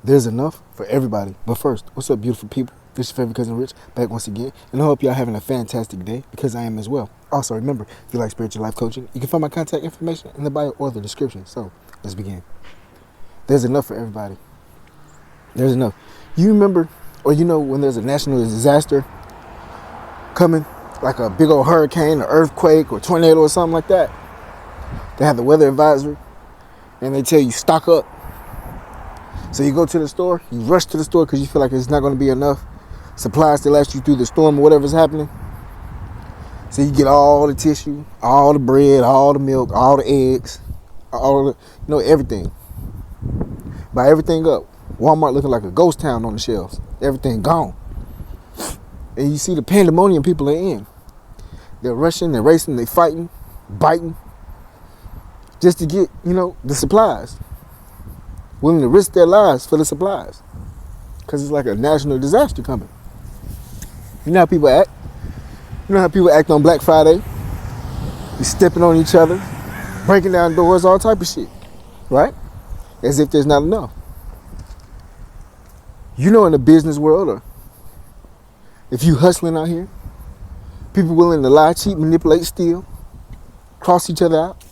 There's enough for everybody. But first, what's up, beautiful people? This is your favorite cousin Rich, back once again. And I hope y'all having a fantastic day, because I am as well. Also, remember, if you like spiritual life coaching, you can find my contact information in the bio or the description. So, let's begin. There's enough for everybody. There's enough. You remember, or you know, when there's a national disaster coming, like a big old hurricane, or earthquake, or tornado, or something like that, they have the weather advisory, and they tell you, stock up. So you go to the store, you rush to the store because you feel like it's not going to be enough supplies to last you through the storm or whatever's happening. So you get all the tissue, all the bread, all the milk, all the eggs, all the, everything. Buy everything up. Walmart looking like a ghost town on the shelves. Everything gone. And you see the pandemonium people are in. They're rushing, they're racing, they're fighting, biting, just to get, the supplies. Willing to risk their lives for the supplies. Because it's like a national disaster coming. You know how people act? You know how people act on Black Friday? You're stepping on each other, breaking down doors, all type of shit. Right? As if there's not enough. In the business world, or if you hustling out here, people willing to lie, cheat, manipulate, steal, cross each other out,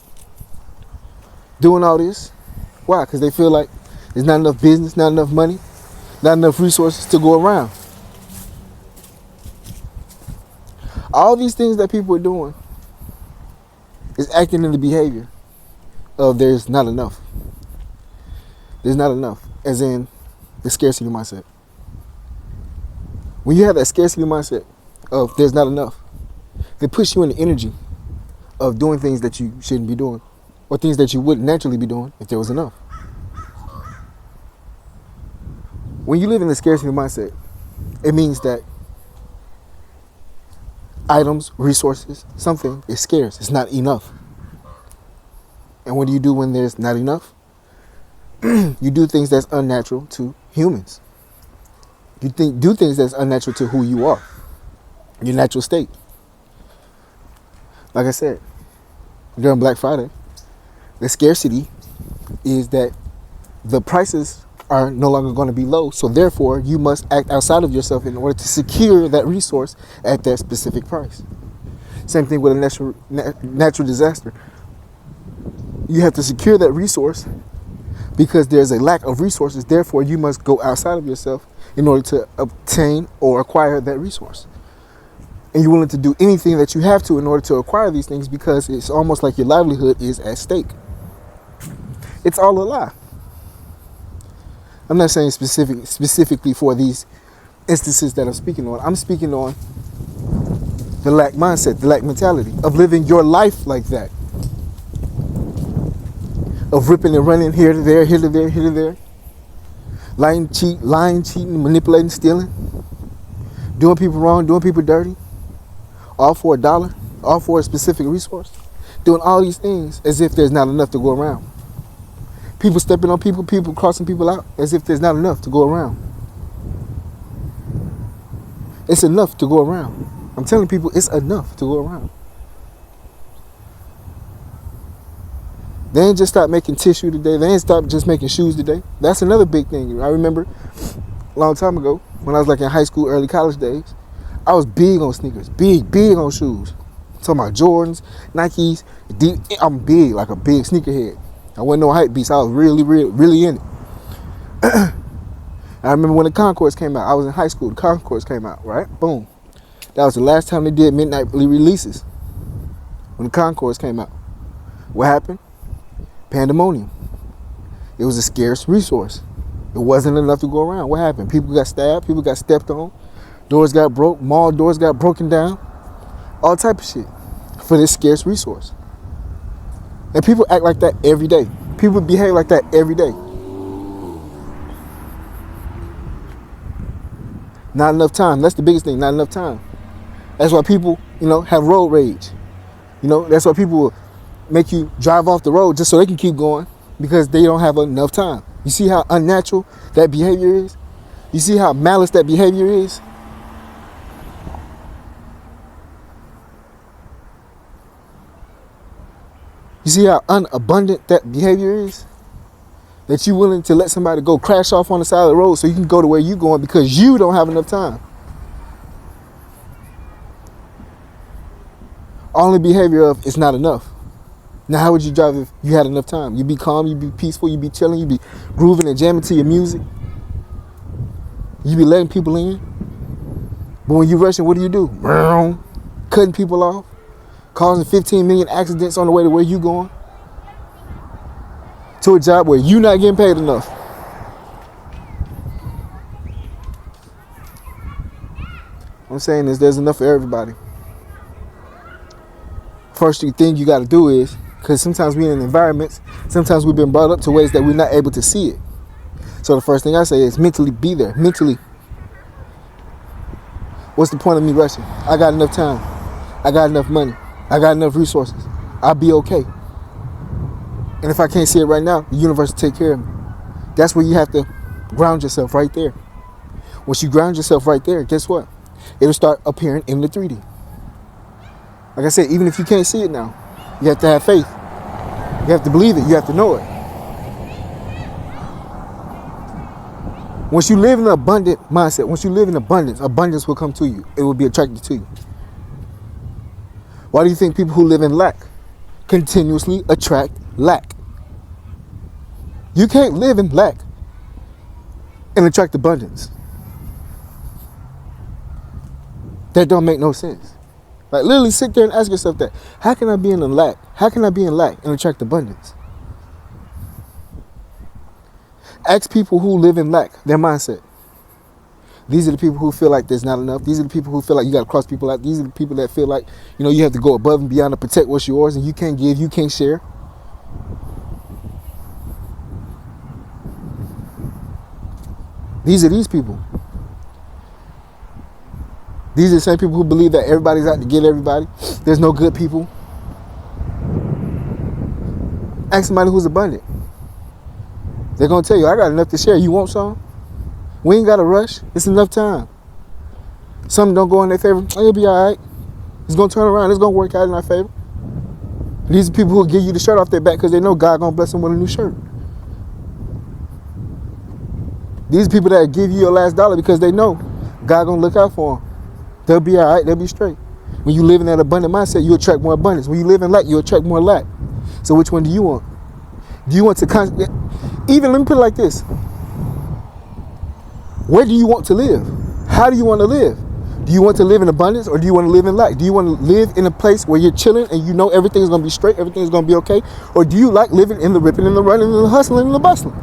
doing all this. Why? Because they feel like there's not enough business, not enough money, not enough resources to go around. All these things that people are doing is acting in the behavior of there's not enough. There's not enough, as in the scarcity mindset. When you have that scarcity mindset of there's not enough, they push you in the energy of doing things that you shouldn't be doing, or things that you wouldn't naturally be doing if there was enough. When you live in the scarcity mindset, it means that items, resources, something is scarce. It's not enough. And what do you do when there's not enough? You do things that's unnatural to humans. You do things that's unnatural to who you are, your natural state. Like I said, during Black Friday, the scarcity is that the prices are no longer going to be low. So therefore, you must act outside of yourself in order to secure that resource at that specific price. Same thing with a natural disaster. You have to secure that resource because there's a lack of resources. Therefore, you must go outside of yourself in order to obtain or acquire that resource. And you're willing to do anything that you have to in order to acquire these things, because it's almost like your livelihood is at stake. It's all a lie. I'm not saying specifically for these instances that I'm speaking on. I'm speaking on the lack mindset, the lack mentality of living your life like that. Of ripping and running here to there, here to there, here to there. Lying, cheating, manipulating, stealing. Doing people wrong, doing people dirty. All for $1, all for a specific resource. Doing all these things as if there's not enough to go around. People stepping on people, people crossing people out as if there's not enough to go around. It's enough to go around. I'm telling people it's enough to go around. They ain't just stopped making tissue today. They ain't stopped just making shoes today. That's another big thing. I remember a long time ago when I was like in high school, early college days, I was big on sneakers, big on shoes. I'm talking about Jordans, Nikes. I'm big, like a big sneakerhead. I wasn't no hype beast. I was really in it. I remember when the Concords came out. I was in high school. The Concords came out, right? Boom. That was the last time they did midnight releases. When the Concords came out. What happened? Pandemonium. It was a scarce resource. It wasn't enough to go around. What happened? People got stabbed. People got stepped on. Doors got broke. Mall doors got broken down. All type of shit for this scarce resource. And people act like that every day. People behave like that every day. Not enough time. That's the biggest thing. Not enough time. That's why people, have road rage. That's why people will make you drive off the road just so they can keep going, because they don't have enough time. You see how unnatural that behavior is? You see how malice that behavior is? You see how unabundant that behavior is? that you're willing to let somebody go crash off on the side of the road so you can go to where you're going because you don't have enough time. Only behavior of it's not enough. Now, how would you drive if you had enough time? You'd be calm, you'd be peaceful, you'd be chilling, you'd be grooving and jamming to your music. You'd be letting people in. But when you're rushing, what do? Cutting people off, causing 15 million accidents on the way to where you're going. To a job where you're not getting paid enough. What I'm saying is there's enough for everybody. First thing you got to do is, because sometimes we're in environments, sometimes we've been brought up to ways that we're not able to see it. So the first thing I say is mentally be there. Mentally, what's the point of me rushing? I got enough time. I got enough money. I got enough resources. I'll be okay. And if I can't see it right now, the universe will take care of me. That's where you have to ground yourself right there. Once you ground yourself right there, guess what? It'll start appearing in the 3D. Like I said, even if you can't see it now, you have to have faith. You have to believe it. You have to know it. Once you live in an abundant mindset, once you live in abundance, abundance will come to you. It will be attracted to you. Why do you think people who live in lack continuously attract lack? You can't live in lack and attract abundance. That don't make no sense. Like, literally sit there and ask yourself that. How can I be in lack? How can I be in lack and attract abundance? Ask people who live in lack, their mindset. These are the people who feel like there's not enough. These are the people who feel like you got to cross people out. These are the people that feel like, you have to go above and beyond to protect what's yours, and you can't give, you can't share. These are these people. These are the same people who believe that everybody's out to get everybody. There's no good people. Ask somebody who's abundant. They're going to tell you, I got enough to share. You want some? We ain't got to rush. It's enough time. Something don't go in their favor. It'll be all right. It's going to turn around. It's going to work out in our favor. These are people who will give you the shirt off their back because they know God going to bless them with a new shirt. These are people that give you your last dollar because they know God going to look out for them. They'll be all right. They'll be straight. When you live in that abundant mindset, you attract more abundance. When you live in lack, you attract more lack. So which one do you want? Do you want to even let me put it like this. Where do you want to live? How do you want to live? Do you want to live in abundance or do you want to live in lack? Do you want to live in a place where you're chilling and you know everything's going to be straight, everything's going to be okay? Or do you like living in the ripping and the running and the hustling and the bustling?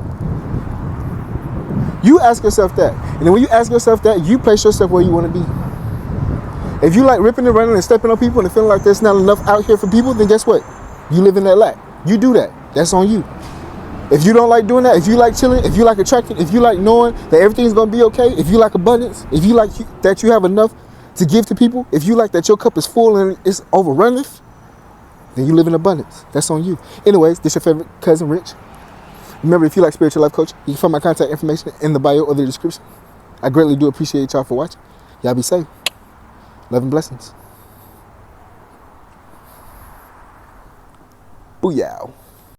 You ask yourself that. And then when you ask yourself that, you place yourself where you want to be. If you like ripping and running and stepping on people and feeling like there's not enough out here for people, then guess what? You live in that lack. You do that. That's on you. If you don't like doing that, if you like chilling, if you like attracting, if you like knowing that everything's going to be okay, if you like abundance, if you like that you have enough to give to people, if you like that your cup is full and it's overrunning, then you live in abundance. That's on you. Anyways, this your favorite cousin, Rich. Remember, if you like spiritual life coaching, you can find my contact information in the bio or the description. I greatly do appreciate y'all for watching. Y'all be safe. Love and blessings. Booyah.